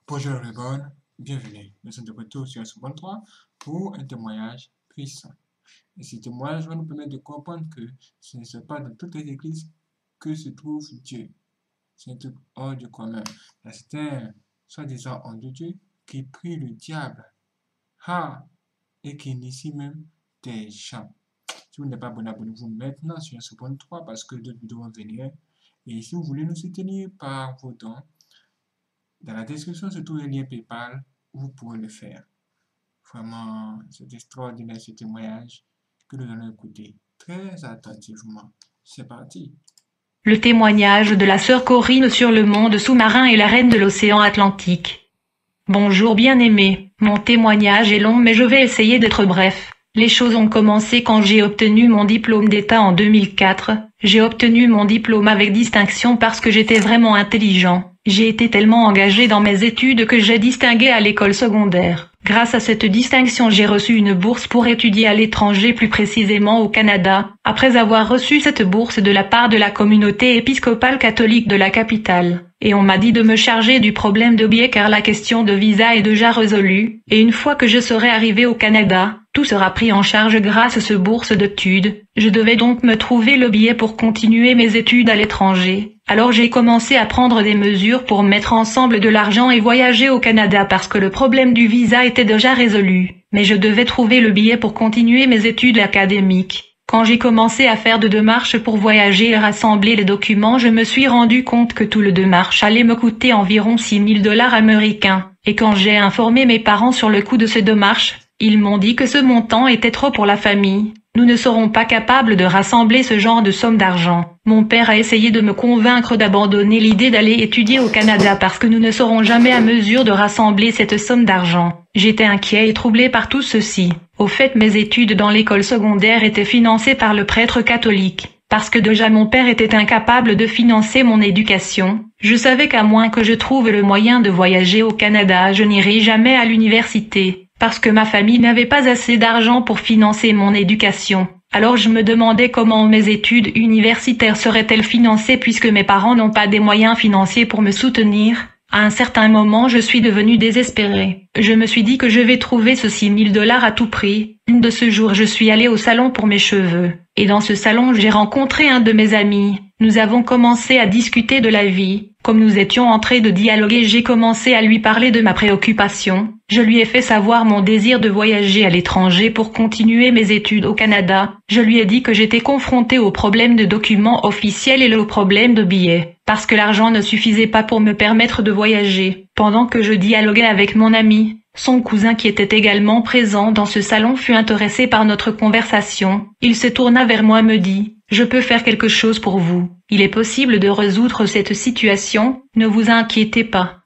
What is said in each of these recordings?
Bonjour everyone, bienvenue. Nous sommes de retour sur S23 pour un témoignage puissant. Et ce témoignage va nous permettre de comprendre que ce n'est pas dans toutes les églises que se trouve Dieu. C'est un truc hors du commun. C'est un soi-disant homme de Dieu qui prie le diable et qui initie même des gens. Si vous n'êtes pas abonné, abonnez-vous maintenant sur S23 parce que d'autres vidéos vont venir. Et si vous voulez nous soutenir par vos dons, dans la description se trouve un lien PayPal où vous pourrez le faire. Vraiment, c'est extraordinaire ce témoignage que nous allons écouter très attentivement. C'est parti. Le témoignage de la sœur Corinne sur le monde sous-marin et la reine de l'océan Atlantique. Bonjour bien-aimé, mon témoignage est long mais je vais essayer d'être bref. Les choses ont commencé quand j'ai obtenu mon diplôme d'État en 2004. J'ai obtenu mon diplôme avec distinction parce que j'étais vraiment intelligent. J'ai été tellement engagé dans mes études que j'ai distingué à l'école secondaire. Grâce à cette distinction, j'ai reçu une bourse pour étudier à l'étranger, plus précisément au Canada, après avoir reçu cette bourse de la part de la communauté épiscopale catholique de la capitale. Et on m'a dit de me charger du problème de billet car la question de visa est déjà résolue, et une fois que je serai arrivé au Canada, tout sera pris en charge grâce à cette bourse d'études. Je devais donc me trouver le billet pour continuer mes études à l'étranger. Alors j'ai commencé à prendre des mesures pour mettre ensemble de l'argent et voyager au Canada parce que le problème du visa était déjà résolu. Mais je devais trouver le billet pour continuer mes études académiques. Quand j'ai commencé à faire de démarches pour voyager et rassembler les documents, je me suis rendu compte que tout le démarche allait me coûter environ $6 000 américains. Et quand j'ai informé mes parents sur le coût de ces démarches, ils m'ont dit que ce montant était trop pour la famille. Nous ne serons pas capables de rassembler ce genre de somme d'argent. Mon père a essayé de me convaincre d'abandonner l'idée d'aller étudier au Canada parce que nous ne serons jamais à mesure de rassembler cette somme d'argent. J'étais inquiet et troublé par tout ceci. Au fait, mes études dans l'école secondaire étaient financées par le prêtre catholique. Parce que déjà mon père était incapable de financer mon éducation, je savais qu'à moins que je trouve le moyen de voyager au Canada, je n'irai jamais à l'université. Parce que ma famille n'avait pas assez d'argent pour financer mon éducation. Alors je me demandais comment mes études universitaires seraient-elles financées puisque mes parents n'ont pas des moyens financiers pour me soutenir. À un certain moment, je suis devenu désespéré. Je me suis dit que je vais trouver ce $6 000 à tout prix. Une de ce jour, je suis allé au salon pour mes cheveux. Et dans ce salon, j'ai rencontré un de mes amis. Nous avons commencé à discuter de la vie. Comme nous étions en train de dialoguer, j'ai commencé à lui parler de ma préoccupation. Je lui ai fait savoir mon désir de voyager à l'étranger pour continuer mes études au Canada. Je lui ai dit que j'étais confronté au problème de documents officiels et au problème de billets, parce que l'argent ne suffisait pas pour me permettre de voyager. Pendant que je dialoguais avec mon ami, son cousin qui était également présent dans ce salon fut intéressé par notre conversation. Il se tourna vers moi et me dit: « Je peux faire quelque chose pour vous. Il est possible de résoudre cette situation, ne vous inquiétez pas. »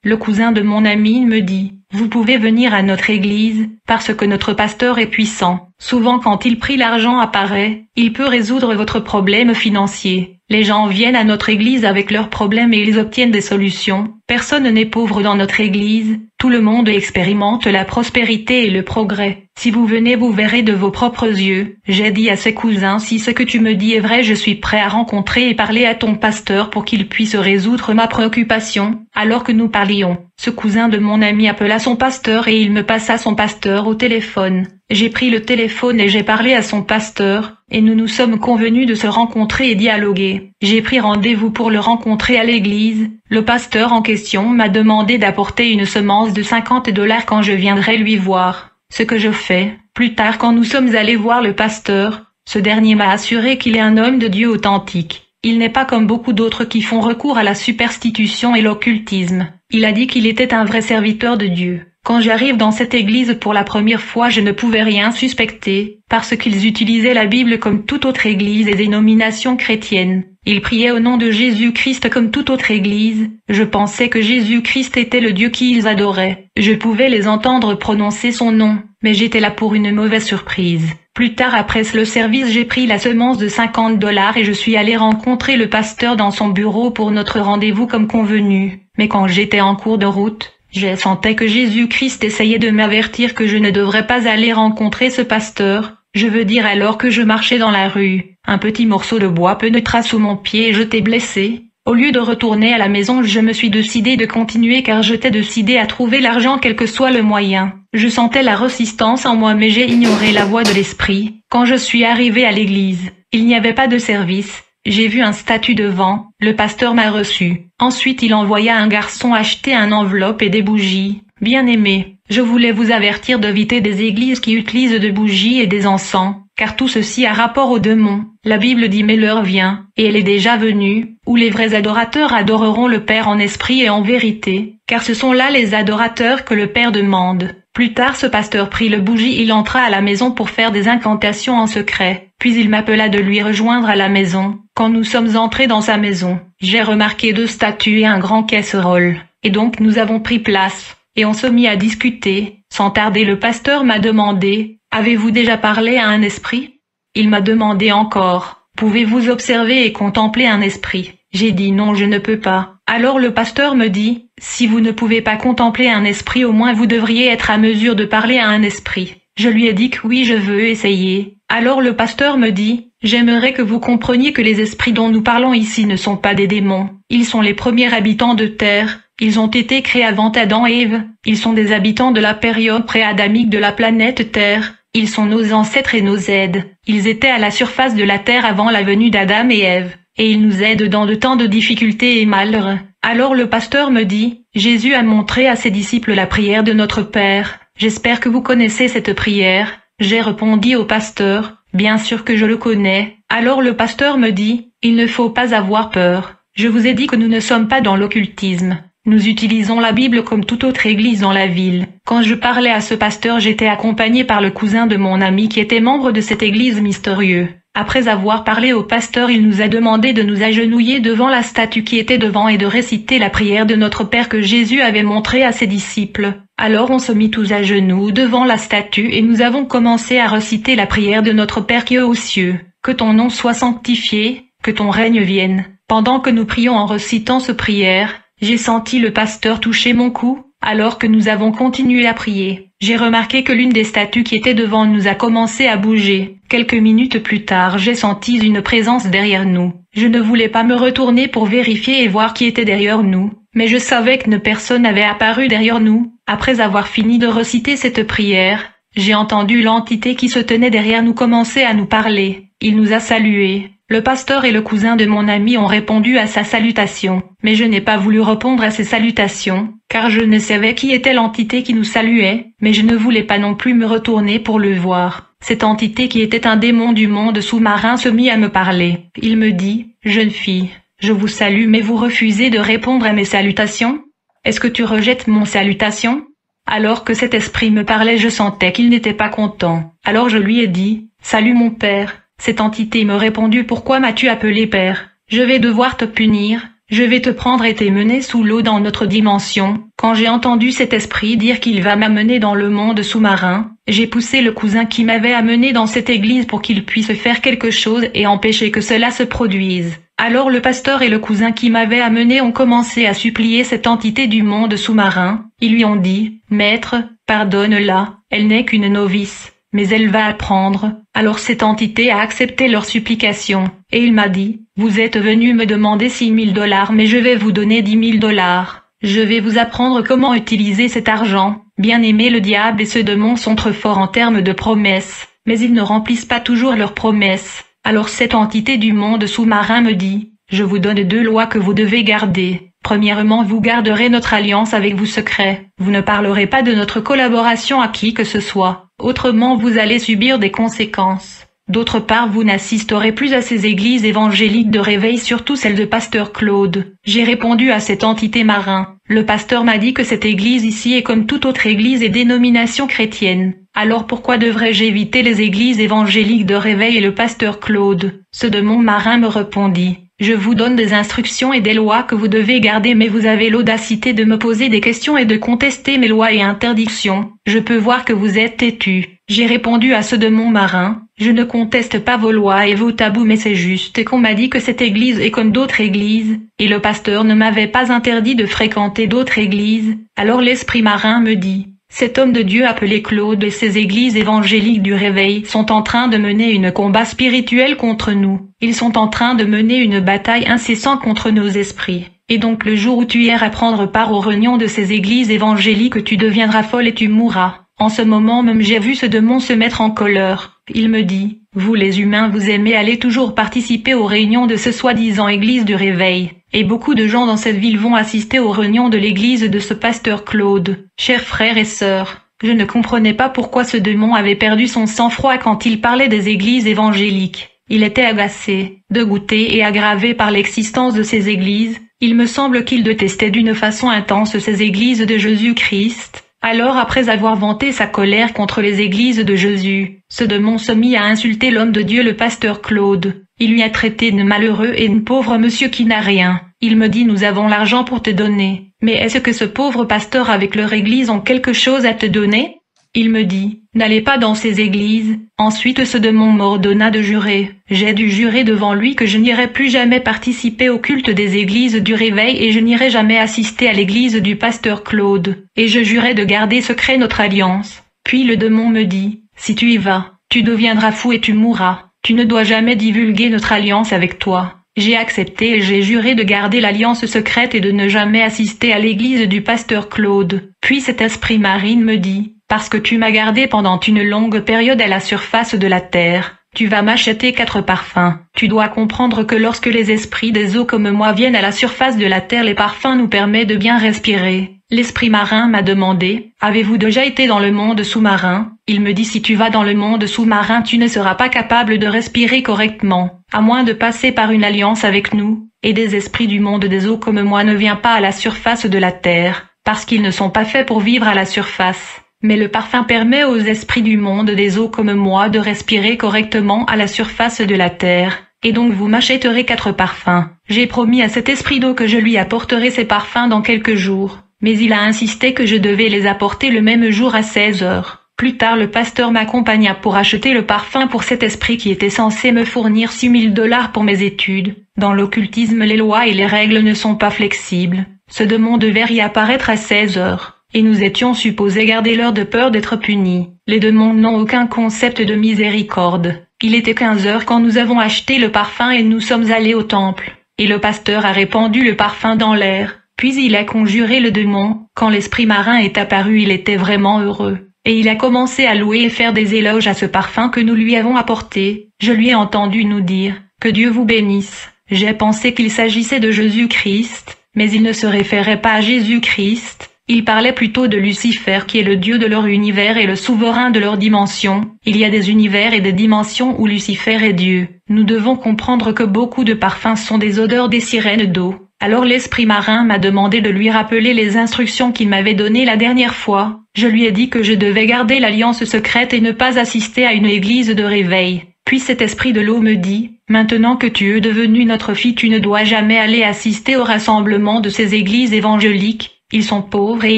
Le cousin de mon ami me dit: « Vous pouvez venir à notre église, parce que notre pasteur est puissant. Souvent quand il prie l'argent apparaît, il peut résoudre votre problème financier. Les gens viennent à notre église avec leurs problèmes et ils obtiennent des solutions. Personne n'est pauvre dans notre église, tout le monde expérimente la prospérité et le progrès. Si vous venez vous verrez de vos propres yeux. » J'ai dit à ses cousins: « Si ce que tu me dis est vrai, je suis prêt à rencontrer et parler à ton pasteur pour qu'il puisse résoudre ma préoccupation. » Alors que nous parlions, ce cousin de mon ami appela son pasteur et il me passa son pasteur au téléphone. J'ai pris le téléphone et j'ai parlé à son pasteur, et nous nous sommes convenus de se rencontrer et dialoguer. J'ai pris rendez-vous pour le rencontrer à l'église. Le pasteur en question m'a demandé d'apporter une semence de $50 quand je viendrai lui voir. Ce que je fais. Plus tard, quand nous sommes allés voir le pasteur, ce dernier m'a assuré qu'il est un homme de Dieu authentique. Il n'est pas comme beaucoup d'autres qui font recours à la superstition et l'occultisme. Il a dit qu'il était un vrai serviteur de Dieu. Quand j'arrive dans cette église pour la première fois, je ne pouvais rien suspecter, parce qu'ils utilisaient la Bible comme toute autre église et dénomination chrétienne. Ils priaient au nom de Jésus-Christ comme toute autre église. Je pensais que Jésus-Christ était le Dieu qu'ils adoraient. Je pouvais les entendre prononcer son nom, mais j'étais là pour une mauvaise surprise. Plus tard après le service, j'ai pris la semence de $50 et je suis allé rencontrer le pasteur dans son bureau pour notre rendez-vous comme convenu. Mais quand j'étais en cours de route, je sentais que Jésus-Christ essayait de m'avertir que je ne devrais pas aller rencontrer ce pasteur. Je veux dire, alors que je marchais dans la rue, un petit morceau de bois pénétra sous mon pied et j'étais blessé. Au lieu de retourner à la maison, je me suis décidé de continuer car j'étais décidé à trouver l'argent quel que soit le moyen. Je sentais la résistance en moi mais j'ai ignoré la voix de l'esprit. Quand je suis arrivé à l'église, il n'y avait pas de service. J'ai vu un statut devant, le pasteur m'a reçu. Ensuite il envoya un garçon acheter un enveloppe et des bougies. Bien-aimés, je voulais vous avertir d'éviter des églises qui utilisent des bougies et des encens, car tout ceci a rapport aux démons. La Bible dit mais l'heure vient, et elle est déjà venue, où les vrais adorateurs adoreront le Père en esprit et en vérité, car ce sont là les adorateurs que le Père demande. Plus tard ce pasteur prit le bougie, il entra à la maison pour faire des incantations en secret, puis il m'appela de lui rejoindre à la maison. Quand nous sommes entrés dans sa maison, j'ai remarqué 2 statues et un grand casserole, et donc nous avons pris place, et on se mit à discuter. Sans tarder le pasteur m'a demandé, « Avez-vous déjà parlé à un esprit ?» Il m'a demandé encore, « Pouvez-vous observer et contempler un esprit ?» J'ai dit non, je ne peux pas. Alors le pasteur me dit, « Si vous ne pouvez pas contempler un esprit, au moins vous devriez être à mesure de parler à un esprit. » Je lui ai dit que oui, je veux essayer. Alors le pasteur me dit, « J'aimerais que vous compreniez que les esprits dont nous parlons ici ne sont pas des démons. Ils sont les premiers habitants de terre. Ils ont été créés avant Adam et Ève. Ils sont des habitants de la période pré-adamique de la planète Terre. Ils sont nos ancêtres et nos aides. Ils étaient à la surface de la terre avant la venue d'Adam et Ève. Et ils nous aident dans de temps de difficultés et malheur. » Alors le pasteur me dit, « Jésus a montré à ses disciples la prière de notre Père. J'espère que vous connaissez cette prière. » J'ai répondu au pasteur, « Bien sûr que je le connais. » Alors le pasteur me dit, « Il ne faut pas avoir peur. Je vous ai dit que nous ne sommes pas dans l'occultisme. Nous utilisons la Bible comme toute autre église dans la ville. » Quand je parlais à ce pasteur, j'étais accompagné par le cousin de mon ami qui était membre de cette église mystérieuse. Après avoir parlé au pasteur, il nous a demandé de nous agenouiller devant la statue qui était devant et de réciter la prière de notre Père que Jésus avait montrée à ses disciples. Alors on se mit tous à genoux devant la statue et nous avons commencé à réciter la prière de notre Père qui est aux cieux. Que ton nom soit sanctifié, que ton règne vienne. Pendant que nous prions en récitant ce prière, j'ai senti le pasteur toucher mon cou. Alors que nous avons continué à prier, j'ai remarqué que l'une des statues qui était devant nous a commencé à bouger. Quelques minutes plus tard, j'ai senti une présence derrière nous. Je ne voulais pas me retourner pour vérifier et voir qui était derrière nous, mais je savais que personne n'avait apparu derrière nous. Après avoir fini de réciter cette prière, j'ai entendu l'entité qui se tenait derrière nous commencer à nous parler. Il nous a salués. Le pasteur et le cousin de mon ami ont répondu à sa salutation, mais je n'ai pas voulu répondre à ces salutations, car je ne savais qui était l'entité qui nous saluait, mais je ne voulais pas non plus me retourner pour le voir. Cette entité qui était un démon du monde sous-marin se mit à me parler. Il me dit, « Jeune fille, je vous salue mais vous refusez de répondre à mes salutations? Est-ce que tu rejettes mon salutation ?» Alors que cet esprit me parlait, je sentais qu'il n'était pas content. Alors je lui ai dit, « Salut mon père. » Cette entité me répondit, « Pourquoi m'as-tu appelé père? Je vais devoir te punir. Je vais te prendre et t'emmener sous l'eau dans notre dimension. » Quand j'ai entendu cet esprit dire qu'il va m'amener dans le monde sous-marin, j'ai poussé le cousin qui m'avait amené dans cette église pour qu'il puisse faire quelque chose et empêcher que cela se produise. Alors le pasteur et le cousin qui m'avaient amené ont commencé à supplier cette entité du monde sous-marin. Ils lui ont dit, « Maître, pardonne-la, elle n'est qu'une novice. Mais elle va apprendre. » Alors cette entité a accepté leur supplication, et il m'a dit, « Vous êtes venu me demander $6,000, mais je vais vous donner $10,000. Je vais vous apprendre comment utiliser cet argent. » Bien aimé, le diable et ce démon sont très forts en termes de promesses, mais ils ne remplissent pas toujours leurs promesses. Alors cette entité du monde sous-marin me dit, « Je vous donne 2 lois que vous devez garder. Premièrement, vous garderez notre alliance avec vous secret. Vous ne parlerez pas de notre collaboration à qui que ce soit. Autrement, vous allez subir des conséquences. D'autre part, vous n'assisterez plus à ces églises évangéliques de réveil, surtout celle de Pasteur Claude. » J'ai répondu à cette entité marin. Le pasteur m'a dit que cette église ici est comme toute autre église et dénomination chrétienne. Alors pourquoi devrais-je éviter les églises évangéliques de réveil et le Pasteur Claude? Ce démon marin me répondit, « Je vous donne des instructions et des lois que vous devez garder, mais vous avez l'audacité de me poser des questions et de contester mes lois et interdictions. Je peux voir que vous êtes têtu. » J'ai répondu à ce démon marin, « Je ne conteste pas vos lois et vos tabous, mais c'est juste qu'on m'a dit que cette église est comme d'autres églises, et le pasteur ne m'avait pas interdit de fréquenter d'autres églises. » Alors l'esprit marin me dit, « Cet homme de Dieu appelé Claude et ses églises évangéliques du réveil sont en train de mener un combat spirituel contre nous. Ils sont en train de mener une bataille incessante contre nos esprits. Et donc le jour où tu iras prendre part aux réunions de ces églises évangéliques, tu deviendras folle et tu mourras. En ce moment même j'ai vu ce démon se mettre en colère. Il me dit, vous les humains vous aimez aller toujours participer aux réunions de ce soi-disant église du réveil. Et beaucoup de gens dans cette ville vont assister aux réunions de l'église de ce pasteur Claude. Chers frères et sœurs, je ne comprenais pas pourquoi ce démon avait perdu son sang-froid quand il parlait des églises évangéliques. Il était agacé, dégoûté et aggravé par l'existence de ces églises. Il me semble qu'il détestait d'une façon intense ces églises de Jésus-Christ. Alors après avoir vanté sa colère contre les églises de Jésus, ce démon se mit à insulter l'homme de Dieu le pasteur Claude. Il lui a traité de malheureux et de pauvre monsieur qui n'a rien. Il me dit nous avons l'argent pour te donner. Mais est-ce que ce pauvre pasteur avec leur église ont quelque chose à te donner? Il me dit, n'allez pas dans ces églises. Ensuite ce démon m'ordonna de jurer. J'ai dû jurer devant lui que je n'irai plus jamais participer au culte des églises du réveil et je n'irai jamais assister à l'église du pasteur Claude. Et je jurai de garder secret notre alliance. Puis le démon me dit, si tu y vas, tu deviendras fou et tu mourras. Tu ne dois jamais divulguer notre alliance avec toi. J'ai accepté et j'ai juré de garder l'alliance secrète et de ne jamais assister à l'église du pasteur Claude. Puis cet esprit marine me dit, parce que tu m'as gardé pendant une longue période à la surface de la terre, tu vas m'acheter 4 parfums. Tu dois comprendre que lorsque les esprits des eaux comme moi viennent à la surface de la terre, les parfums nous permettent de bien respirer. L'esprit marin m'a demandé, avez-vous déjà été dans le monde sous-marin? Il me dit si tu vas dans le monde sous-marin tu ne seras pas capable de respirer correctement, à moins de passer par une alliance avec nous, et des esprits du monde des eaux comme moi ne viennent pas à la surface de la terre, parce qu'ils ne sont pas faits pour vivre à la surface. Mais le parfum permet aux esprits du monde des eaux comme moi de respirer correctement à la surface de la terre. Et donc vous m'achèterez 4 parfums. J'ai promis à cet esprit d'eau que je lui apporterai ces parfums dans quelques jours. Mais il a insisté que je devais les apporter le même jour à 16 heures. Plus tard le pasteur m'accompagna pour acheter le parfum pour cet esprit qui était censé me fournir $6,000 pour mes études. Dans l'occultisme les lois et les règles ne sont pas flexibles. Ce démon devait y apparaître à 16 heures. Et nous étions supposés garder l'heure de peur d'être punis. Les démons n'ont aucun concept de miséricorde. Il était 15 heures quand nous avons acheté le parfum et nous sommes allés au temple. Et le pasteur a répandu le parfum dans l'air. Puis il a conjuré le démon. Quand l'esprit marin est apparu, il était vraiment heureux. Et il a commencé à louer et faire des éloges à ce parfum que nous lui avons apporté. Je lui ai entendu nous dire, que Dieu vous bénisse. J'ai pensé qu'il s'agissait de Jésus-Christ, mais il ne se référait pas à Jésus-Christ. Il parlait plutôt de Lucifer qui est le dieu de leur univers et le souverain de leur dimension. Il y a des univers et des dimensions où Lucifer est Dieu. Nous devons comprendre que beaucoup de parfums sont des odeurs des sirènes d'eau. Alors l'esprit marin m'a demandé de lui rappeler les instructions qu'il m'avait données la dernière fois. Je lui ai dit que je devais garder l'alliance secrète et ne pas assister à une église de réveil. Puis cet esprit de l'eau me dit, maintenant que tu es devenu notre fille, tu ne dois jamais aller assister au rassemblement de ces églises évangéliques. Ils sont pauvres et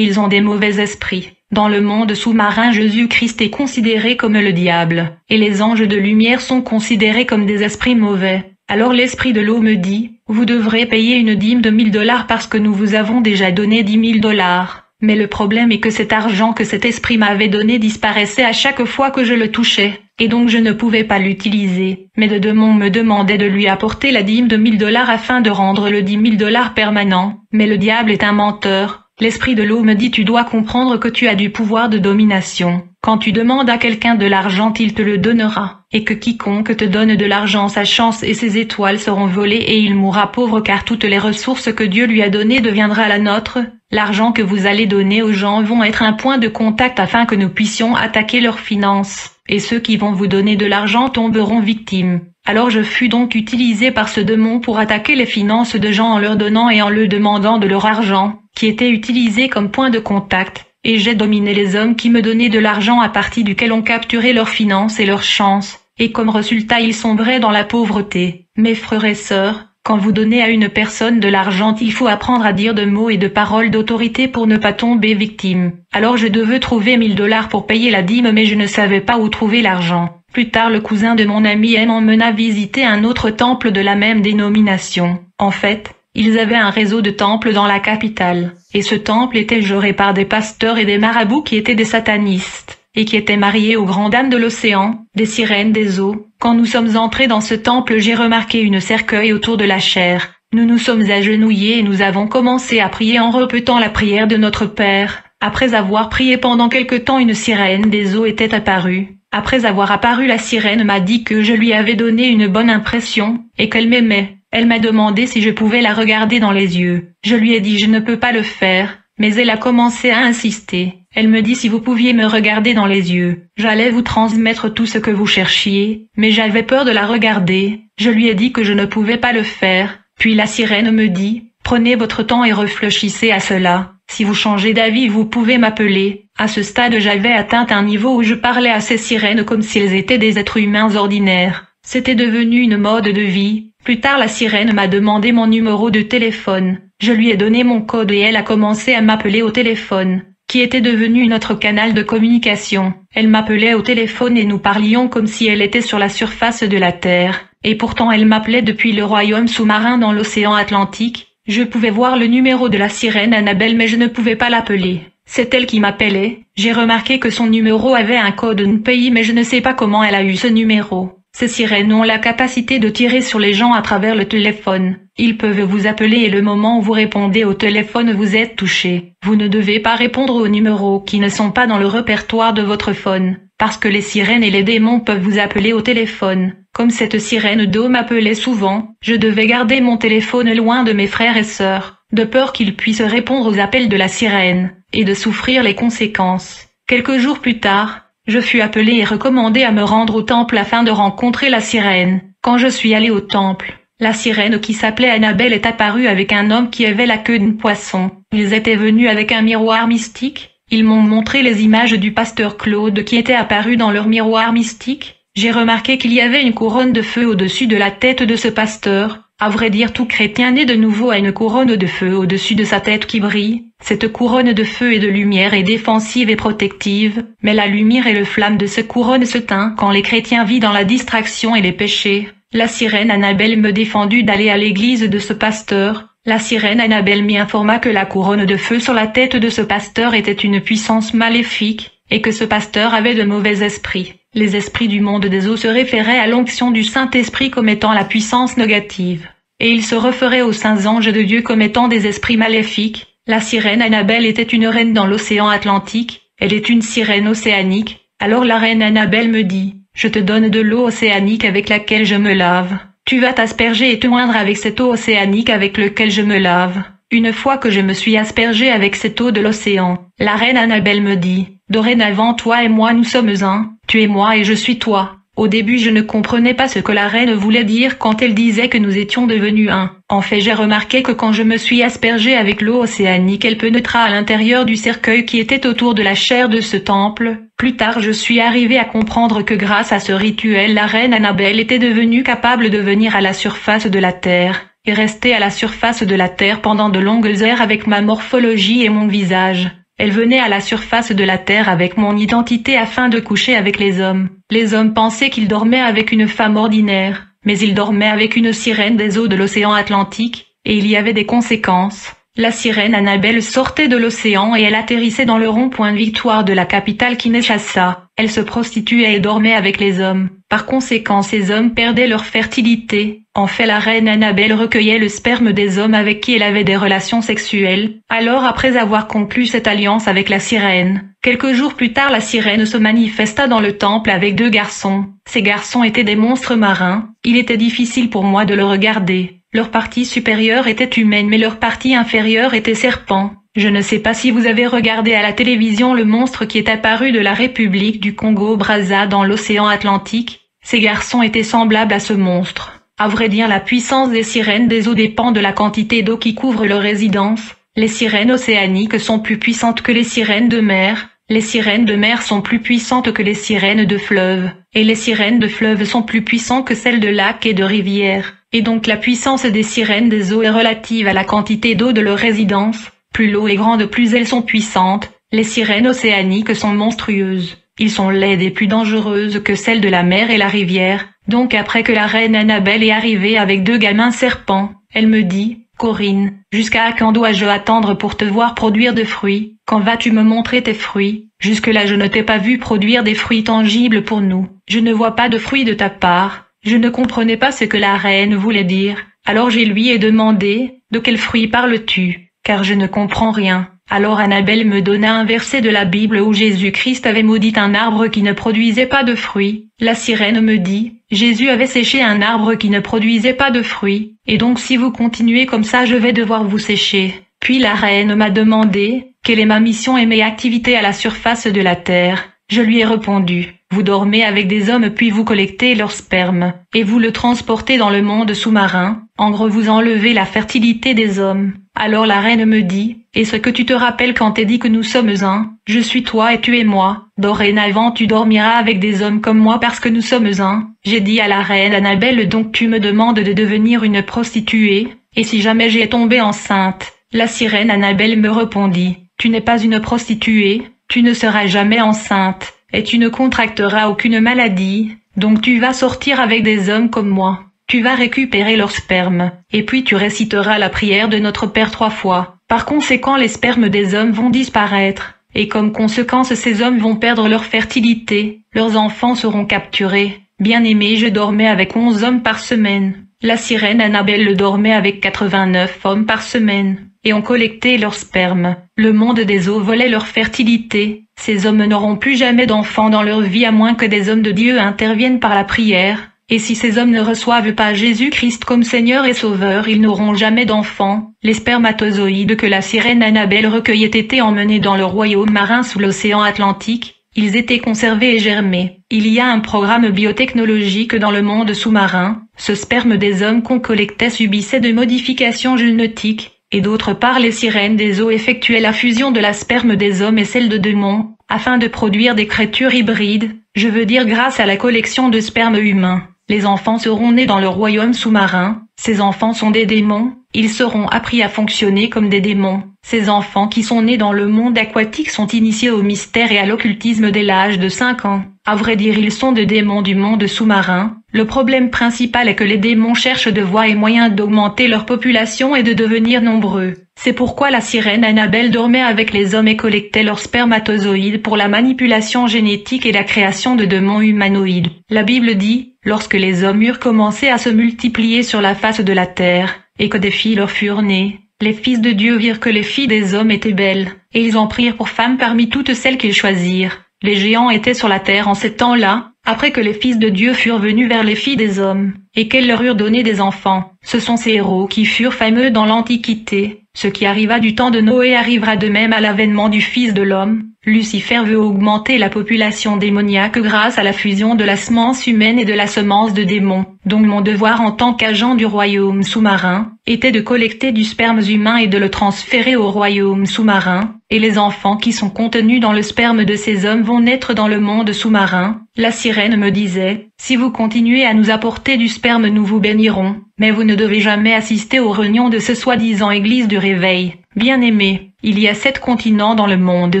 ils ont des mauvais esprits. Dans le monde sous-marin, Jésus-Christ est considéré comme le diable, et les anges de lumière sont considérés comme des esprits mauvais. Alors l'esprit de l'eau me dit, vous devrez payer une dîme de $1,000 parce que nous vous avons déjà donné $10,000. Mais le problème est que cet argent que cet esprit m'avait donné disparaissait à chaque fois que je le touchais, et donc je ne pouvais pas l'utiliser. Mais le démon me demandait de lui apporter la dîme de $1,000 afin de rendre le $10,000 permanent. Mais le diable est un menteur. L'esprit de l'eau me dit tu dois comprendre que tu as du pouvoir de domination. Quand tu demandes à quelqu'un de l'argent, il te le donnera. Et que quiconque te donne de l'argent, sa chance et ses étoiles seront volées et il mourra pauvre car toutes les ressources que Dieu lui a données deviendra la nôtre. L'argent que vous allez donner aux gens vont être un point de contact afin que nous puissions attaquer leurs finances. Et ceux qui vont vous donner de l'argent tomberont victimes. Alors je fus donc utilisé par ce démon pour attaquer les finances de gens en leur donnant et en leur demandant de leur argent, qui était utilisé comme point de contact. Et j'ai dominé les hommes qui me donnaient de l'argent à partir duquel on capturait leurs finances et leurs chances. Et comme résultat ils sombraient dans la pauvreté. Mes frères et sœurs, quand vous donnez à une personne de l'argent, il faut apprendre à dire de mots et de paroles d'autorité pour ne pas tomber victime. Alors je devais trouver $1,000 pour payer la dîme mais je ne savais pas où trouver l'argent. Plus tard le cousin de mon ami m'emmena visiter un autre temple de la même dénomination. En fait, Ils avaient un réseau de temples dans la capitale, et ce temple était géré par des pasteurs et des marabouts qui étaient des satanistes, et qui étaient mariés aux grandes dames de l'océan, des sirènes des eaux. Quand nous sommes entrés dans ce temple, j'ai remarqué une cercueil autour de la chaire. Nous nous sommes agenouillés et nous avons commencé à prier en répétant la prière de notre Père. Après avoir prié pendant quelque temps, une sirène des eaux était apparue. Après avoir apparu, la sirène m'a dit que je lui avais donné une bonne impression, et qu'elle m'aimait. Elle m'a demandé si je pouvais la regarder dans les yeux. Je lui ai dit je ne peux pas le faire, mais elle a commencé à insister. Elle me dit si vous pouviez me regarder dans les yeux, j'allais vous transmettre tout ce que vous cherchiez, mais j'avais peur de la regarder. Je lui ai dit que je ne pouvais pas le faire. Puis la sirène me dit, prenez votre temps et réfléchissez à cela. Si vous changez d'avis, vous pouvez m'appeler. À ce stade, j'avais atteint un niveau où je parlais à ces sirènes comme si elles étaient des êtres humains ordinaires. C'était devenu une mode de vie. Plus tard, la sirène m'a demandé mon numéro de téléphone. Je lui ai donné mon code et elle a commencé à m'appeler au téléphone, qui était devenu notre canal de communication. Elle m'appelait au téléphone et nous parlions comme si elle était sur la surface de la Terre. Et pourtant elle m'appelait depuis le royaume sous-marin dans l'océan Atlantique. Je pouvais voir le numéro de la sirène Annabelle mais je ne pouvais pas l'appeler. C'est elle qui m'appelait. J'ai remarqué que son numéro avait un code de pays mais je ne sais pas comment elle a eu ce numéro. Ces sirènes ont la capacité de tirer sur les gens à travers le téléphone. Ils peuvent vous appeler et le moment où vous répondez au téléphone vous êtes touché. Vous ne devez pas répondre aux numéros qui ne sont pas dans le répertoire de votre phone, parce que les sirènes et les démons peuvent vous appeler au téléphone. Comme cette sirène d'eau m'appelait souvent, je devais garder mon téléphone loin de mes frères et sœurs, de peur qu'ils puissent répondre aux appels de la sirène, et de souffrir les conséquences. Quelques jours plus tard, je fus appelé et recommandé à me rendre au temple afin de rencontrer la sirène. Quand je suis allé au temple, la sirène qui s'appelait Annabelle est apparue avec un homme qui avait la queue d'un poisson. Ils étaient venus avec un miroir mystique. Ils m'ont montré les images du pasteur Claude qui était apparu dans leur miroir mystique. J'ai remarqué qu'il y avait une couronne de feu au-dessus de la tête de ce pasteur. À vrai dire, tout chrétien né de nouveau a une couronne de feu au-dessus de sa tête qui brille. Cette couronne de feu et de lumière est défensive et protective, mais la lumière et le flamme de cette couronne se teint quand les chrétiens vivent dans la distraction et les péchés. La sirène Annabelle me défendit d'aller à l'église de ce pasteur. La sirène Annabelle m'y informa que la couronne de feu sur la tête de ce pasteur était une puissance maléfique, et que ce pasteur avait de mauvais esprits. Les esprits du monde des eaux se référaient à l'onction du Saint-Esprit comme étant la puissance négative, et ils se référaient aux saints anges de Dieu comme étant des esprits maléfiques. La sirène Annabelle était une reine dans l'océan Atlantique, elle est une sirène océanique. Alors la reine Annabelle me dit, « Je te donne de l'eau océanique avec laquelle je me lave. Tu vas t'asperger et te oindre avec cette eau océanique avec laquelle je me lave. » Une fois que je me suis aspergée avec cette eau de l'océan, la reine Annabelle me dit, « Dorénavant toi et moi nous sommes un, tu es moi et je suis toi. » Au début je ne comprenais pas ce que la reine voulait dire quand elle disait que nous étions devenus un. En fait j'ai remarqué que quand je me suis aspergée avec l'eau océanique elle pénétra à l'intérieur du cercueil qui était autour de la chaire de ce temple. Plus tard je suis arrivée à comprendre que grâce à ce rituel la reine Annabelle était devenue capable de venir à la surface de la terre, et rester à la surface de la terre pendant de longues heures avec ma morphologie et mon visage. Elle venait à la surface de la terre avec mon identité afin de coucher avec les hommes. Les hommes pensaient qu'ils dormaient avec une femme ordinaire, mais ils dormaient avec une sirène des eaux de l'océan Atlantique, et il y avait des conséquences. La sirène Annabelle sortait de l'océan et elle atterrissait dans le rond-point Victoire de la capitale Kinshasa. Elle se prostituait et dormait avec les hommes. Par conséquent, ces hommes perdaient leur fertilité. En fait, la reine Annabelle recueillait le sperme des hommes avec qui elle avait des relations sexuelles. Alors, après avoir conclu cette alliance avec la sirène, quelques jours plus tard, la sirène se manifesta dans le temple avec 2 garçons. Ces garçons étaient des monstres marins. Il était difficile pour moi de le regarder. Leur partie supérieure était humaine mais leur partie inférieure était serpent. Je ne sais pas si vous avez regardé à la télévision le monstre qui est apparu de la République du Congo-Brazza dans l'océan Atlantique. Ces garçons étaient semblables à ce monstre. À vrai dire, la puissance des sirènes des eaux dépend de la quantité d'eau qui couvre leur résidence. Les sirènes océaniques sont plus puissantes que les sirènes de mer. Les sirènes de mer sont plus puissantes que les sirènes de fleuve. Et les sirènes de fleuve sont plus puissantes que celles de lacs et de rivières. Et donc la puissance des sirènes des eaux est relative à la quantité d'eau de leur résidence. Plus l'eau est grande, plus elles sont puissantes. Les sirènes océaniques sont monstrueuses. Ils sont laides et plus dangereuses que celles de la mer et la rivière. Donc après que la reine Annabelle est arrivée avec 2 gamins serpents, elle me dit, Corinne, jusqu'à quand dois-je attendre pour te voir produire de fruits? Quand vas-tu me montrer tes fruits? Jusque-là je ne t'ai pas vu produire des fruits tangibles pour nous. Je ne vois pas de fruits de ta part. Je ne comprenais pas ce que la reine voulait dire. Alors je lui ai demandé, de quels fruits parles-tu? Car je ne comprends rien. Alors Annabelle me donna un verset de la Bible où Jésus-Christ avait maudit un arbre qui ne produisait pas de fruits. La sirène me dit, Jésus avait séché un arbre qui ne produisait pas de fruits, et donc si vous continuez comme ça je vais devoir vous sécher. Puis la reine m'a demandé, quelle est ma mission et mes activités à la surface de la terre. Je lui ai répondu, vous dormez avec des hommes puis vous collectez leur sperme, et vous le transportez dans le monde sous-marin, en gros vous enlevez la fertilité des hommes. Alors la reine me dit, est-ce que tu te rappelles quand t'es dit que nous sommes un? Je suis toi et tu es moi. Dorénavant tu dormiras avec des hommes comme moi parce que nous sommes un. J'ai dit à la reine Annabelle, donc tu me demandes de devenir une prostituée? Et si jamais j'ai tombé enceinte? La sirène Annabelle me répondit, tu n'es pas une prostituée, tu ne seras jamais enceinte, et tu ne contracteras aucune maladie, donc tu vas sortir avec des hommes comme moi. Tu vas récupérer leur sperme, et puis tu réciteras la prière de notre Père 3 fois. Par conséquent les spermes des hommes vont disparaître, et comme conséquence ces hommes vont perdre leur fertilité, leurs enfants seront capturés. Bien-aimé, je dormais avec 11 hommes par semaine. La sirène Annabelle dormait avec 89 hommes par semaine, et on collectait leur sperme. Le monde des eaux volait leur fertilité. Ces hommes n'auront plus jamais d'enfants dans leur vie à moins que des hommes de Dieu interviennent par la prière. Et si ces hommes ne reçoivent pas Jésus-Christ comme Seigneur et Sauveur, ils n'auront jamais d'enfants. Les spermatozoïdes que la sirène Annabelle recueillait étaient emmenés dans le royaume marin sous l'océan Atlantique. Ils étaient conservés et germés. Il y a un programme biotechnologique dans le monde sous-marin. Ce sperme des hommes qu'on collectait subissait de modifications génétiques. Et d'autre part les sirènes des eaux effectuaient la fusion de la sperme des hommes et celle de démons, afin de produire des créatures hybrides, je veux dire grâce à la collection de sperme humain. Les enfants seront nés dans le royaume sous-marin. Ces enfants sont des démons. Ils seront appris à fonctionner comme des démons. Ces enfants qui sont nés dans le monde aquatique sont initiés au mystère et à l'occultisme dès l'âge de 5 ans. À vrai dire, ils sont des démons du monde sous-marin. Le problème principal est que les démons cherchent de voies et moyens d'augmenter leur population et de devenir nombreux. C'est pourquoi la sirène Annabelle dormait avec les hommes et collectait leurs spermatozoïdes pour la manipulation génétique et la création de démons humanoïdes. La Bible dit, lorsque les hommes eurent commencé à se multiplier sur la face de la terre, et que des filles leur furent nées, les fils de Dieu virent que les filles des hommes étaient belles, et ils en prirent pour femmes parmi toutes celles qu'ils choisirent. Les géants étaient sur la terre en ces temps-là, après que les fils de Dieu furent venus vers les filles des hommes, et qu'elles leur eurent donné des enfants. Ce sont ces héros qui furent fameux dans l'Antiquité. Ce qui arriva du temps de Noé arrivera de même à l'avènement du Fils de l'homme. Lucifer veut augmenter la population démoniaque grâce à la fusion de la semence humaine et de la semence de démons. Donc mon devoir en tant qu'agent du royaume sous-marin était de collecter du sperme humain et de le transférer au royaume sous-marin, et les enfants qui sont contenus dans le sperme de ces hommes vont naître dans le monde sous-marin. La sirène me disait, si vous continuez à nous apporter du sperme nous vous bénirons, mais vous ne devez jamais assister aux réunions de ce soi-disant église du réveil. Bien-aimé, il y a 7 continents dans le monde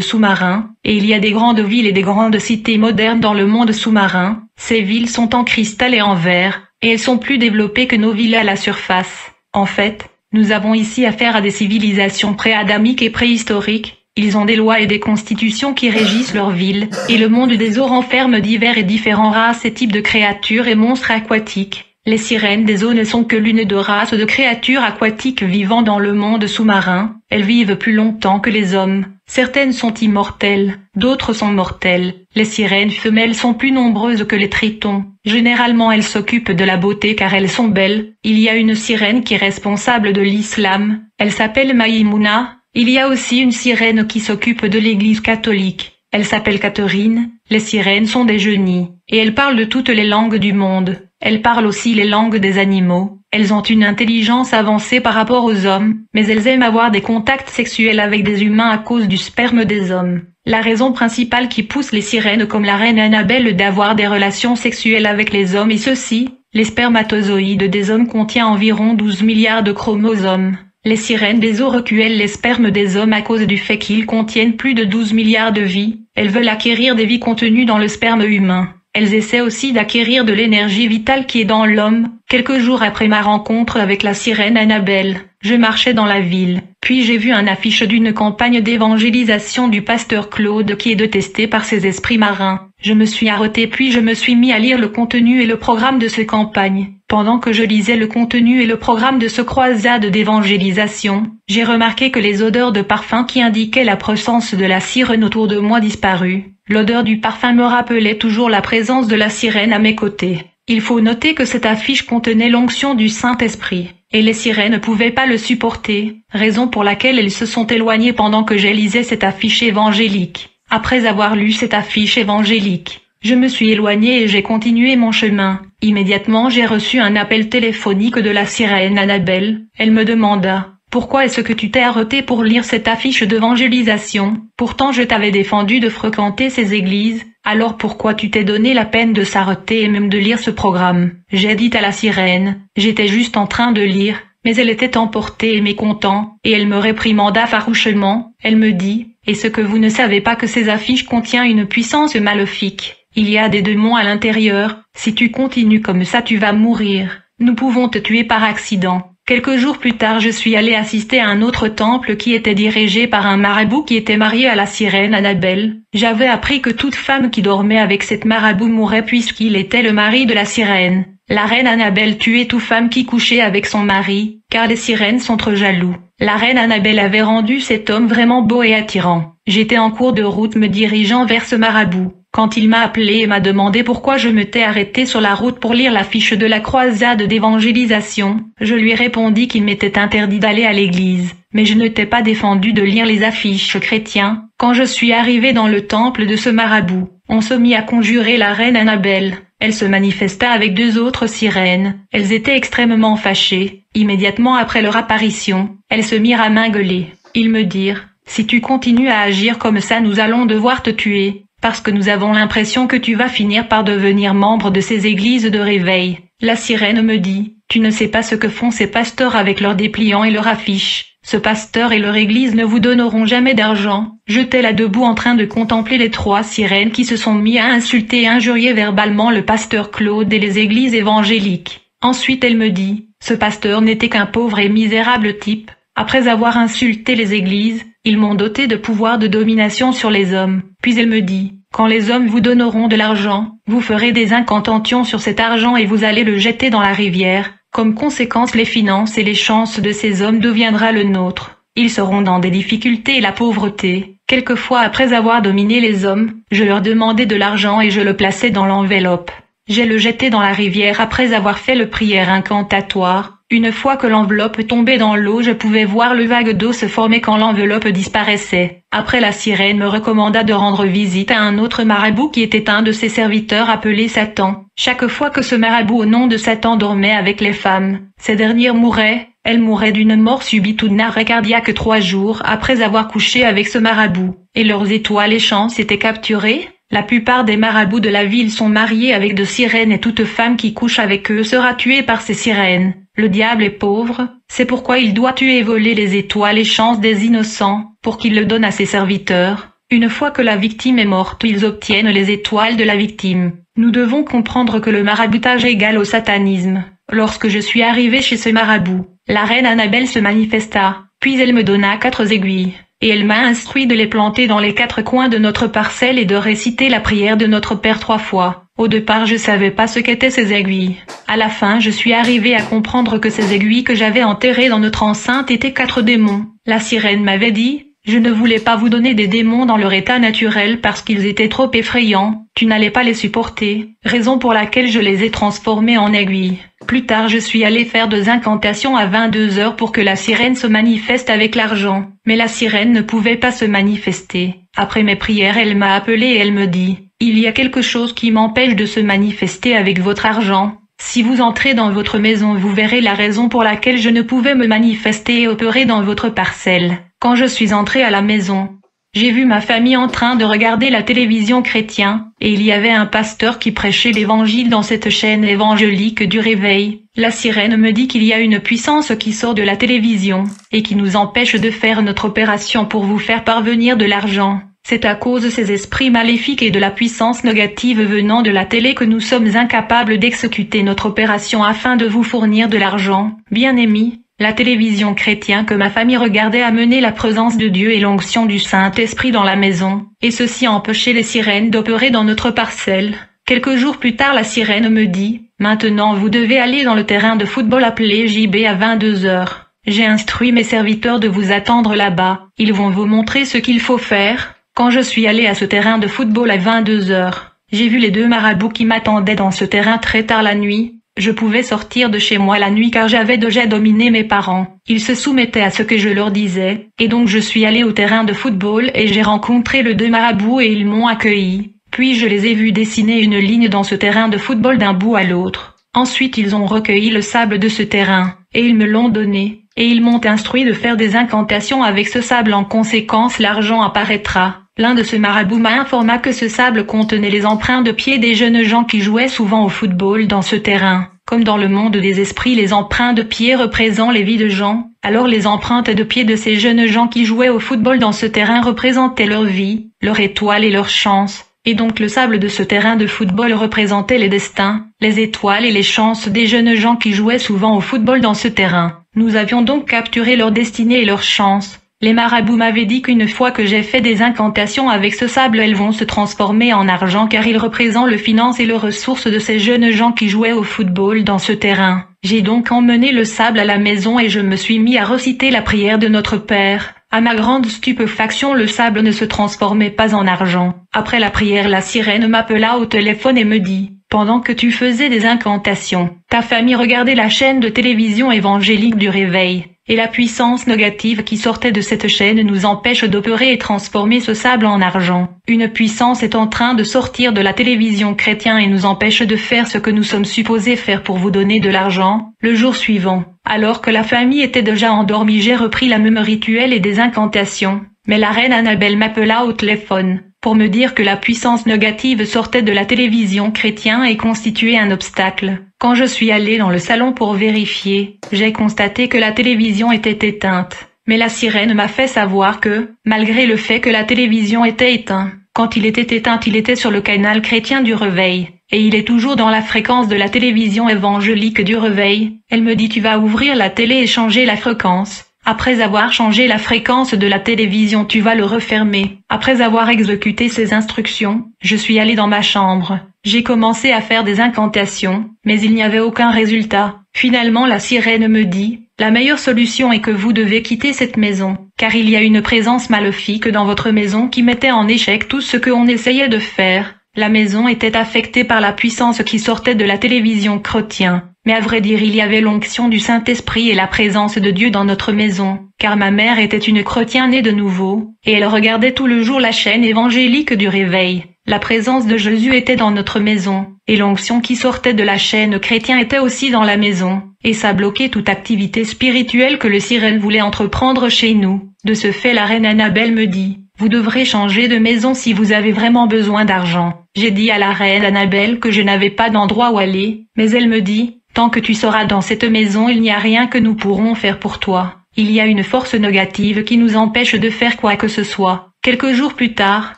sous-marin, et il y a des grandes villes et des grandes cités modernes dans le monde sous-marin. Ces villes sont en cristal et en verre, et elles sont plus développées que nos villes à la surface. En fait, nous avons ici affaire à des civilisations pré-adamiques et préhistoriques. Ils ont des lois et des constitutions qui régissent leurs villes, et le monde des eaux renferme divers et différents races et types de créatures et monstres aquatiques. Les sirènes des eaux ne sont que l'une de races de créatures aquatiques vivant dans le monde sous-marin. Elles vivent plus longtemps que les hommes. Certaines sont immortelles, d'autres sont mortelles. Les sirènes femelles sont plus nombreuses que les tritons. Généralement elles s'occupent de la beauté car elles sont belles. Il y a une sirène qui est responsable de l'islam. Elle s'appelle Maïmouna. Il y a aussi une sirène qui s'occupe de l'église catholique. Elle s'appelle Catherine. Les sirènes sont des génies, et elles parlent de toutes les langues du monde. Elles parlent aussi les langues des animaux. Elles ont une intelligence avancée par rapport aux hommes, mais elles aiment avoir des contacts sexuels avec des humains à cause du sperme des hommes. La raison principale qui pousse les sirènes comme la reine Annabelle d'avoir des relations sexuelles avec les hommes est ceci, les spermatozoïdes des hommes contiennent environ 12 milliards de chromosomes. Les sirènes des eaux recueillent les spermes des hommes à cause du fait qu'ils contiennent plus de 12 milliards de vies. Elles veulent acquérir des vies contenues dans le sperme humain. elles essaient aussi d'acquérir de l'énergie vitale qui est dans l'homme. Quelques jours après ma rencontre avec la sirène Annabelle, je marchais dans la ville, puis j'ai vu un affiche d'une campagne d'évangélisation du pasteur Claude qui est détesté par ces esprits marins. Je me suis arrêté puis je me suis mis à lire le contenu et le programme de ce campagne. Pendant que je lisais le contenu et le programme de ce croisade d'évangélisation, j'ai remarqué que les odeurs de parfum qui indiquaient la présence de la sirène autour de moi disparues. L'odeur du parfum me rappelait toujours la présence de la sirène à mes côtés. Il faut noter que cette affiche contenait l'onction du Saint-Esprit, et les sirènes ne pouvaient pas le supporter, raison pour laquelle elles se sont éloignées pendant que je lisais cette affiche évangélique. Après avoir lu cette affiche évangélique, je me suis éloigné et j'ai continué mon chemin. Immédiatement j'ai reçu un appel téléphonique de la sirène Annabelle. Elle me demanda « Pourquoi est-ce que tu t'es arrêté pour lire cette affiche d'évangélisation? Pourtant je t'avais défendu de fréquenter ces églises, alors pourquoi tu t'es donné la peine de s'arrêter et même de lire ce programme ?» J'ai dit à la sirène « J'étais juste en train de lire ». Mais elle était emportée et mécontente, et elle me réprimanda farouchement. Elle me dit « Est-ce que vous ne savez pas que ces affiches contiennent une puissance maléfique? Il y a des démons à l'intérieur. Si tu continues comme ça, tu vas mourir. Nous pouvons te tuer par accident. » Quelques jours plus tard, je suis allé assister à un autre temple qui était dirigé par un marabout qui était marié à la sirène Annabelle. J'avais appris que toute femme qui dormait avec cette marabout mourrait puisqu'il était le mari de la sirène. La reine Annabelle tuait toute femme qui couchait avec son mari, car les sirènes sont trop jaloux. La reine Annabelle avait rendu cet homme vraiment beau et attirant. J'étais en cours de route me dirigeant vers ce marabout, quand il m'a appelé et m'a demandé pourquoi je m'étais arrêté sur la route pour lire l'affiche de la croisade d'évangélisation. Je lui répondis qu'il m'était interdit d'aller à l'église, mais je n'étais pas défendu de lire les affiches chrétiens. Quand je suis arrivé dans le temple de ce marabout, on se mit à conjurer la reine Annabelle. Elle se manifesta avec 2 autres sirènes. Elles étaient extrêmement fâchées. Immédiatement après leur apparition, elles se mirent à m'engueuler. Ils me dirent « Si tu continues à agir comme ça, nous allons devoir te tuer, parce que nous avons l'impression que tu vas finir par devenir membre de ces églises de réveil. » La sirène me dit « Tu ne sais pas ce que font ces pasteurs avec leurs dépliants et leurs affiches. Ce pasteur et leur église ne vous donneront jamais d'argent. » J'étais là debout en train de contempler les 3 sirènes qui se sont mis à insulter et injurier verbalement le pasteur Claude et les églises évangéliques. Ensuite elle me dit « Ce pasteur n'était qu'un pauvre et misérable type. Après avoir insulté les églises, ils m'ont doté de pouvoirs de domination sur les hommes. » Puis elle me dit « Quand les hommes vous donneront de l'argent, vous ferez des incantations sur cet argent et vous allez le jeter dans la rivière. Comme conséquence, les finances et les chances de ces hommes deviendra le nôtre. Ils seront dans des difficultés et la pauvreté. » Quelquefois après avoir dominé les hommes, je leur demandais de l'argent et je le plaçais dans l'enveloppe. J'ai le jeté dans la rivière après avoir fait le prière incantatoire. Une fois que l'enveloppe tombait dans l'eau, je pouvais voir le vague d'eau se former quand l'enveloppe disparaissait. Après, la sirène me recommanda de rendre visite à un autre marabout qui était un de ses serviteurs appelé Satan. Chaque fois que ce marabout au nom de Satan dormait avec les femmes, ces dernières mouraient. Elles mouraient d'une mort subite ou d'un arrêt cardiaque 3 jours après avoir couché avec ce marabout. Et leurs étoiles et chances étaient capturées. La plupart des marabouts de la ville sont mariés avec de sirènes et toute femme qui couche avec eux sera tuée par ces sirènes. Le diable est pauvre, c'est pourquoi il doit tuer et voler les étoiles et chances des innocents, pour qu'il le donne à ses serviteurs. Une fois que la victime est morte, ils obtiennent les étoiles de la victime. Nous devons comprendre que le maraboutage est égal au satanisme. Lorsque je suis arrivé chez ce marabout, la reine Annabelle se manifesta, puis elle me donna 4 aiguilles, et elle m'a instruit de les planter dans les 4 coins de notre parcelle et de réciter la prière de notre Père 3 fois. Au départ, je savais pas ce qu'étaient ces aiguilles. À la fin, je suis arrivé à comprendre que ces aiguilles que j'avais enterrées dans notre enceinte étaient 4 démons. La sirène m'avait dit « Je ne voulais pas vous donner des démons dans leur état naturel parce qu'ils étaient trop effrayants. Tu n'allais pas les supporter, raison pour laquelle je les ai transformés en aiguilles. » Plus tard, je suis allé faire 2 incantations à 22 heures pour que la sirène se manifeste avec l'argent. Mais la sirène ne pouvait pas se manifester. Après mes prières, elle m'a appelé et elle me dit « Il y a quelque chose qui m'empêche de se manifester avec votre argent. Si vous entrez dans votre maison, vous verrez la raison pour laquelle je ne pouvais me manifester et opérer dans votre parcelle. » Quand je suis entré à la maison, j'ai vu ma famille en train de regarder la télévision chrétienne, et il y avait un pasteur qui prêchait l'évangile dans cette chaîne évangélique du réveil. La sirène me dit qu'il y a une puissance qui sort de la télévision, et qui nous empêche de faire notre opération pour vous faire parvenir de l'argent. C'est à cause de ces esprits maléfiques et de la puissance négative venant de la télé que nous sommes incapables d'exécuter notre opération afin de vous fournir de l'argent. Bien-aimés, la télévision chrétienne que ma famille regardait a mené la présence de Dieu et l'onction du Saint-Esprit dans la maison, et ceci empêchait les sirènes d'opérer dans notre parcelle. Quelques jours plus tard, la sirène me dit « Maintenant vous devez aller dans le terrain de football appelé JB à 22 heures. J'ai instruit mes serviteurs de vous attendre là-bas, ils vont vous montrer ce qu'il faut faire. » Quand je suis allé à ce terrain de football à 22 heures, j'ai vu les deux marabouts qui m'attendaient dans ce terrain très tard la nuit. Je pouvais sortir de chez moi la nuit car j'avais déjà dominé mes parents. Ils se soumettaient à ce que je leur disais, et donc je suis allé au terrain de football et j'ai rencontré les deux marabouts et ils m'ont accueilli. Puis je les ai vus dessiner une ligne dans ce terrain de football d'un bout à l'autre. Ensuite ils ont recueilli le sable de ce terrain, et ils me l'ont donné, et ils m'ont instruit de faire des incantations avec ce sable. En conséquence l'argent apparaîtra. L'un de ces marabouts m'a informé que ce sable contenait les empreintes de pieds des jeunes gens qui jouaient souvent au football dans ce terrain. Comme dans le monde des esprits les empreintes de pieds représentent les vies de gens, alors les empreintes de pieds de ces jeunes gens qui jouaient au football dans ce terrain représentaient leur vie, leur étoile et leur chance. Et donc le sable de ce terrain de football représentait les destins, les étoiles et les chances des jeunes gens qui jouaient souvent au football dans ce terrain. Nous avions donc capturé leur destinée et leur chance. Les marabouts m'avaient dit qu'une fois que j'ai fait des incantations avec ce sable, elles vont se transformer en argent car il représente le finance et les ressources de ces jeunes gens qui jouaient au football dans ce terrain. J'ai donc emmené le sable à la maison et je me suis mis à reciter la prière de notre Père. À ma grande stupéfaction, le sable ne se transformait pas en argent. Après la prière, la sirène m'appela au téléphone et me dit « Pendant que tu faisais des incantations, ta famille regardait la chaîne de télévision évangélique du réveil. Et la puissance négative qui sortait de cette chaîne nous empêche d'opérer et transformer ce sable en argent. Une puissance est en train de sortir de la télévision chrétienne et nous empêche de faire ce que nous sommes supposés faire pour vous donner de l'argent. » Le jour suivant, alors que la famille était déjà endormie, j'ai repris la même rituel et des incantations. Mais la reine Annabelle m'appela au téléphone pour me dire que la puissance négative sortait de la télévision chrétienne et constituait un obstacle. Quand je suis allé dans le salon pour vérifier, j'ai constaté que la télévision était éteinte. Mais la sirène m'a fait savoir que, malgré le fait que la télévision était éteinte, quand il était éteint, il était sur le canal chrétien du réveil. Et il est toujours dans la fréquence de la télévision évangélique du réveil. Elle me dit tu vas ouvrir la télé et changer la fréquence. Après avoir changé la fréquence de la télévision, tu vas le refermer. Après avoir exécuté ces instructions, je suis allé dans ma chambre. J'ai commencé à faire des incantations, mais il n'y avait aucun résultat. Finalement, la sirène me dit « La meilleure solution est que vous devez quitter cette maison, car il y a une présence maléfique dans votre maison qui mettait en échec tout ce qu'on essayait de faire. » La maison était affectée par la puissance qui sortait de la télévision chrétienne. Mais à vrai dire, il y avait l'onction du Saint-Esprit et la présence de Dieu dans notre maison, car ma mère était une chrétienne née de nouveau, et elle regardait tout le jour la chaîne évangélique du réveil. La présence de Jésus était dans notre maison, et l'onction qui sortait de la chaîne chrétienne était aussi dans la maison, et ça bloquait toute activité spirituelle que le sirène voulait entreprendre chez nous. De ce fait, la reine Annabelle me dit « Vous devrez changer de maison si vous avez vraiment besoin d'argent. » J'ai dit à la reine Annabelle que je n'avais pas d'endroit où aller, mais elle me dit « Tant que tu seras dans cette maison, il n'y a rien que nous pourrons faire pour toi. Il y a une force négative qui nous empêche de faire quoi que ce soit. » Quelques jours plus tard,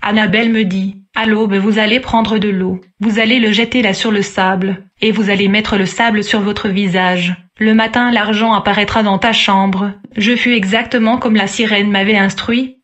Annabelle me dit « À l'aube, vous allez prendre de l'eau. Vous allez le jeter là sur le sable, et vous allez mettre le sable sur votre visage. Le matin, l'argent apparaîtra dans ta chambre. » Je fus exactement comme la sirène m'avait instruit.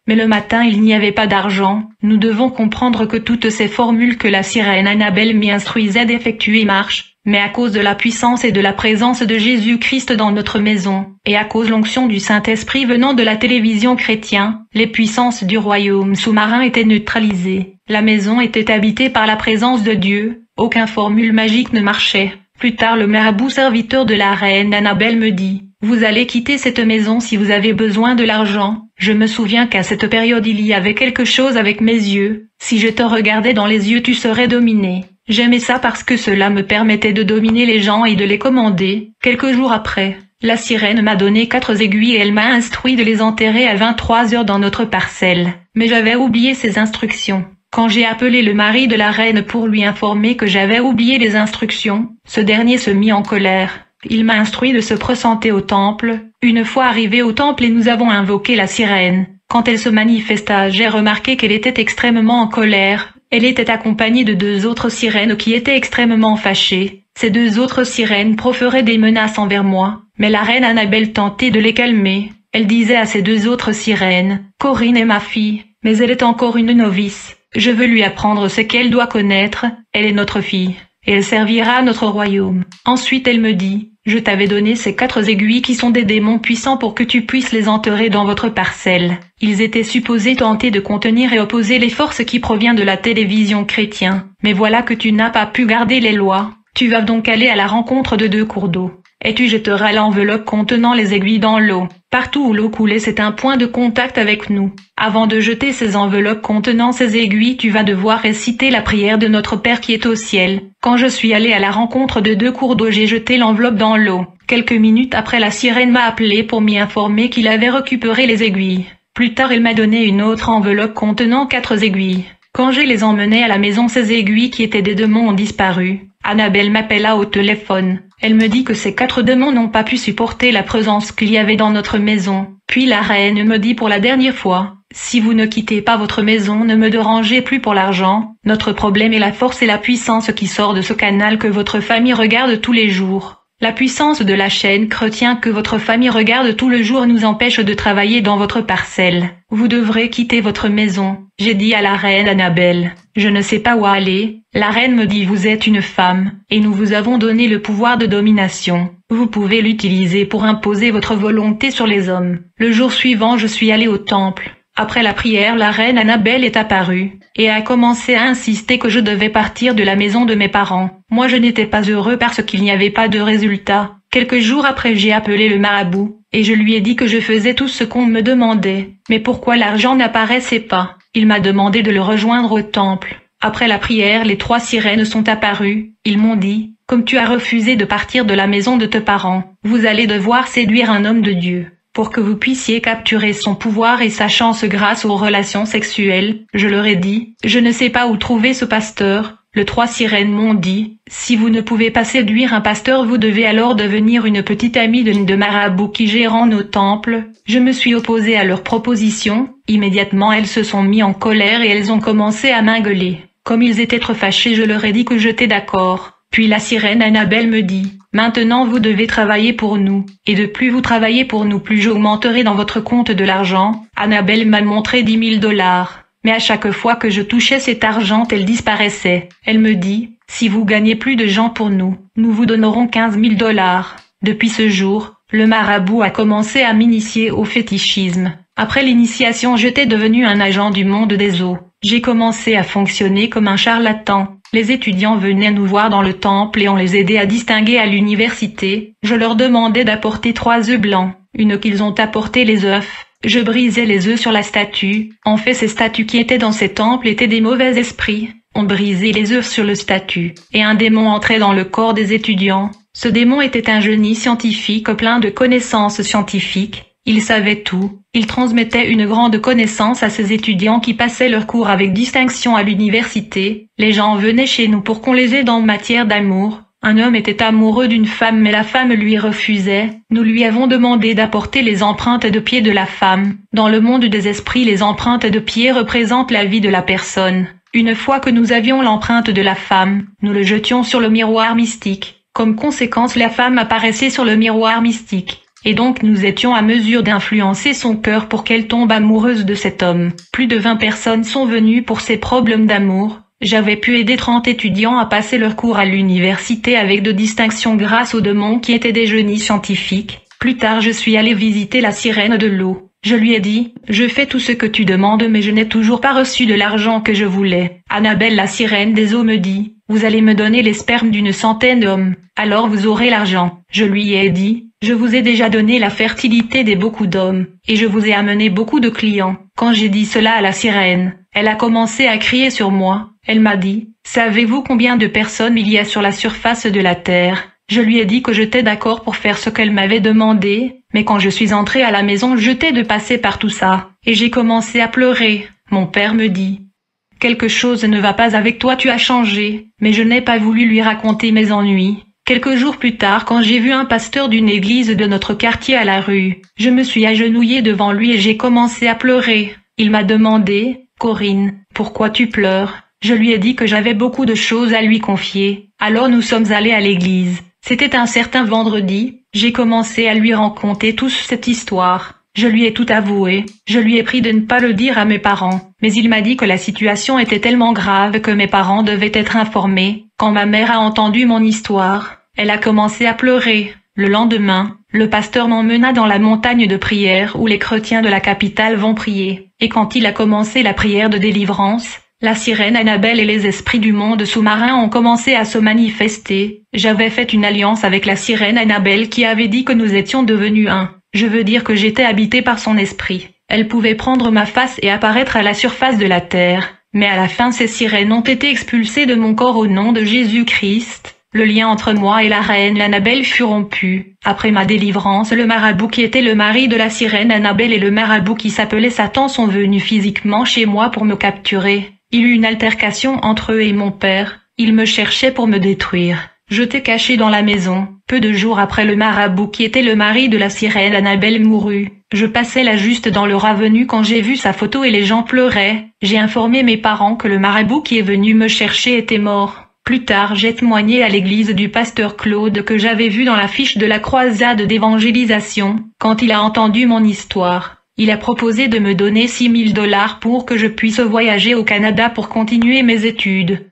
Mais le matin, il n'y avait pas d'argent. Nous devons comprendre que toutes ces formules que la sirène Annabelle m'y instruisait d'effectuer marchent. Mais à cause de la puissance et de la présence de Jésus-Christ dans notre maison, et à cause de l'onction du Saint-Esprit venant de la télévision chrétienne, les puissances du royaume sous-marin étaient neutralisées. La maison était habitée par la présence de Dieu. Aucune formule magique ne marchait. Plus tard, le marabout serviteur de la reine Annabelle me dit « Vous allez quitter cette maison si vous avez besoin de l'argent. » Je me souviens qu'à cette période il y avait quelque chose avec mes yeux. Si je te regardais dans les yeux, tu serais dominé. J'aimais ça parce que cela me permettait de dominer les gens et de les commander. Quelques jours après, la sirène m'a donné 4 aiguilles et elle m'a instruit de les enterrer à 23 heures dans notre parcelle. Mais j'avais oublié ces instructions. Quand j'ai appelé le mari de la reine pour lui informer que j'avais oublié les instructions, ce dernier se mit en colère. Il m'a instruit de se présenter au temple. Une fois arrivé au temple et nous avons invoqué la sirène. Quand elle se manifesta, j'ai remarqué qu'elle était extrêmement en colère. Elle était accompagnée de 2 autres sirènes qui étaient extrêmement fâchées. Ces 2 autres sirènes proféraient des menaces envers moi, mais la reine Annabelle tentait de les calmer. Elle disait à ces 2 autres sirènes, « Corinne est ma fille, mais elle est encore une novice. Je veux lui apprendre ce qu'elle doit connaître, elle est notre fille, et elle servira à notre royaume. » Ensuite elle me dit, « Je t'avais donné ces 4 aiguilles qui sont des démons puissants pour que tu puisses les enterrer dans votre parcelle. Ils étaient supposés tenter de contenir et opposer les forces qui proviennent de la télévision chrétienne. Mais voilà que tu n'as pas pu garder les lois. Tu vas donc aller à la rencontre de 2 cours d'eau. Et tu jetteras l'enveloppe contenant les aiguilles dans l'eau. Partout où l'eau coulait, c'est un point de contact avec nous. Avant de jeter ces enveloppes contenant ces aiguilles, tu vas devoir réciter la prière de notre Père qui est au ciel. Quand je suis allé à la rencontre de 2 cours d'eau, j'ai jeté l'enveloppe dans l'eau. Quelques minutes après, la sirène m'a appelé pour m'y informer qu'il avait récupéré les aiguilles. Plus tard, il m'a donné une autre enveloppe contenant 4 aiguilles. Quand je les emmenais à la maison, ces aiguilles qui étaient des démons ont disparu. Annabelle m'appela au téléphone. Elle me dit que ces 4 démons n'ont pas pu supporter la présence qu'il y avait dans notre maison. Puis la reine me dit pour la dernière fois, « Si vous ne quittez pas votre maison, ne me dérangez plus pour l'argent. Notre problème est la force et la puissance qui sort de ce canal que votre famille regarde tous les jours. La puissance de la chaîne chrétienne que votre famille regarde tout le jour nous empêche de travailler dans votre parcelle. Vous devrez quitter votre maison. » J'ai dit à la reine Annabelle, « Je ne sais pas où aller. » La reine me dit, « Vous êtes une femme, et nous vous avons donné le pouvoir de domination. Vous pouvez l'utiliser pour imposer votre volonté sur les hommes. » Le jour suivant, je suis allé au temple. Après la prière, la reine Annabelle est apparue, et a commencé à insister que je devais partir de la maison de mes parents. Moi je n'étais pas heureux parce qu'il n'y avait pas de résultat. Quelques jours après, j'ai appelé le marabout, et je lui ai dit que je faisais tout ce qu'on me demandait. Mais pourquoi l'argent n'apparaissait pas? Il m'a demandé de le rejoindre au temple. Après la prière, les 3 sirènes sont apparues. Ils m'ont dit, « Comme tu as refusé de partir de la maison de tes parents, vous allez devoir séduire un homme de Dieu. Pour que vous puissiez capturer son pouvoir et sa chance grâce aux relations sexuelles. » Je leur ai dit, « Je ne sais pas où trouver ce pasteur. » Les 3 sirènes m'ont dit, « Si vous ne pouvez pas séduire un pasteur, vous devez alors devenir une petite amie de marabouts qui gèrent nos temples. » Je me suis opposée à leur proposition. Immédiatement, elles se sont mis en colère et elles ont commencé à m'engueuler. Comme ils étaient trop fâchés, je leur ai dit que j'étais d'accord. Puis la sirène Annabelle me dit, « Maintenant vous devez travailler pour nous, et de plus vous travaillez pour nous, plus j'augmenterai dans votre compte de l'argent. » Annabelle m'a montré 10 000 $. Mais à chaque fois que je touchais cet argent, elle disparaissait. Elle me dit, « Si vous gagnez plus de gens pour nous, nous vous donnerons 15 000 $. Depuis ce jour, le marabout a commencé à m'initier au fétichisme. Après l'initiation, j'étais devenu un agent du monde des eaux. J'ai commencé à fonctionner comme un charlatan. Les étudiants venaient nous voir dans le temple et on les aidait à distinguer à l'université. Je leur demandais d'apporter 3 œufs blancs, une qu'ils ont apporté les œufs. Je brisais les œufs sur la statue. En fait, ces statues qui étaient dans ces temples étaient des mauvais esprits. On brisait les œufs sur le statut, et un démon entrait dans le corps des étudiants. Ce démon était un génie scientifique plein de connaissances scientifiques. Il savait tout. Il transmettait une grande connaissance à ses étudiants qui passaient leurs cours avec distinction à l'université. Les gens venaient chez nous pour qu'on les aide en matière d'amour. Un homme était amoureux d'une femme mais la femme lui refusait. Nous lui avons demandé d'apporter les empreintes de pieds de la femme. Dans le monde des esprits, les empreintes de pieds représentent la vie de la personne. Une fois que nous avions l'empreinte de la femme, nous le jetions sur le miroir mystique. Comme conséquence, la femme apparaissait sur le miroir mystique. Et donc nous étions à mesure d'influencer son cœur pour qu'elle tombe amoureuse de cet homme. Plus de 20 personnes sont venues pour ces problèmes d'amour. J'avais pu aider 30 étudiants à passer leur cours à l'université avec de distinctions grâce aux démons qui étaient des génies scientifiques. Plus tard, je suis allé visiter la sirène de l'eau. Je lui ai dit, « Je fais tout ce que tu demandes mais je n'ai toujours pas reçu de l'argent que je voulais. » Annabelle la sirène des eaux me dit, « Vous allez me donner les spermes d'une centaine d'hommes. Alors vous aurez l'argent. » Je lui ai dit, « Je vous ai déjà donné la fertilité des beaucoup d'hommes, et je vous ai amené beaucoup de clients. » Quand j'ai dit cela à la sirène, elle a commencé à crier sur moi. Elle m'a dit, « Savez-vous combien de personnes il y a sur la surface de la terre ?» Je lui ai dit que j'étais d'accord pour faire ce qu'elle m'avait demandé, mais quand je suis entrée à la maison, j'étais de passer par tout ça, et j'ai commencé à pleurer. Mon père me dit, « Quelque chose ne va pas avec toi, tu as changé. » Mais je n'ai pas voulu lui raconter mes ennuis. Quelques jours plus tard, quand j'ai vu un pasteur d'une église de notre quartier à la rue, je me suis agenouillée devant lui et j'ai commencé à pleurer. Il m'a demandé, « Corinne, pourquoi tu pleures ?» Je lui ai dit que j'avais beaucoup de choses à lui confier. Alors nous sommes allés à l'église. C'était un certain vendredi. J'ai commencé à lui raconter toute cette histoire. Je lui ai tout avoué. Je lui ai pris de ne pas le dire à mes parents. Mais il m'a dit que la situation était tellement grave que mes parents devaient être informés. Quand ma mère a entendu mon histoire, elle a commencé à pleurer. Le lendemain, le pasteur m'emmena dans la montagne de prière où les chrétiens de la capitale vont prier. Et quand il a commencé la prière de délivrance, la sirène Annabelle et les esprits du monde sous-marin ont commencé à se manifester. J'avais fait une alliance avec la sirène Annabelle qui avait dit que nous étions devenus un. Je veux dire que j'étais habité par son esprit. Elle pouvait prendre ma face et apparaître à la surface de la terre. Mais à la fin ces sirènes ont été expulsées de mon corps au nom de Jésus-Christ. Le lien entre moi et la reine Annabelle fut rompu. Après ma délivrance, le marabout qui était le mari de la sirène Annabelle et le marabout qui s'appelait Satan sont venus physiquement chez moi pour me capturer. Il y eut une altercation entre eux et mon père. Ils me cherchaient pour me détruire. J'étais caché dans la maison. Peu de jours après le marabout qui était le mari de la sirène Annabelle mourut. Je passais là juste dans le avenue quand j'ai vu sa photo et les gens pleuraient. J'ai informé mes parents que le marabout qui est venu me chercher était mort. Plus tard, j'ai témoigné à l'église du pasteur Claude que j'avais vu dans l'affiche de la croisade d'évangélisation. Quand il a entendu mon histoire, il a proposé de me donner $6 000 pour que je puisse voyager au Canada pour continuer mes études.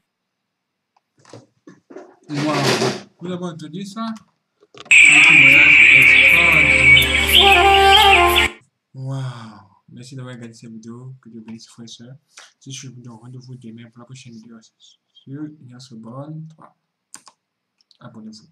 Wow. Vous avez entendu ça? Un témoignage extraordinaire. Wow. Merci d'avoir regardé cette vidéo. Que Dieu bénisse, frères et sœurs. Si je vous donne rendez-vous demain pour la prochaine vidéo sur Ignace Bonne 3. Abonnez-vous.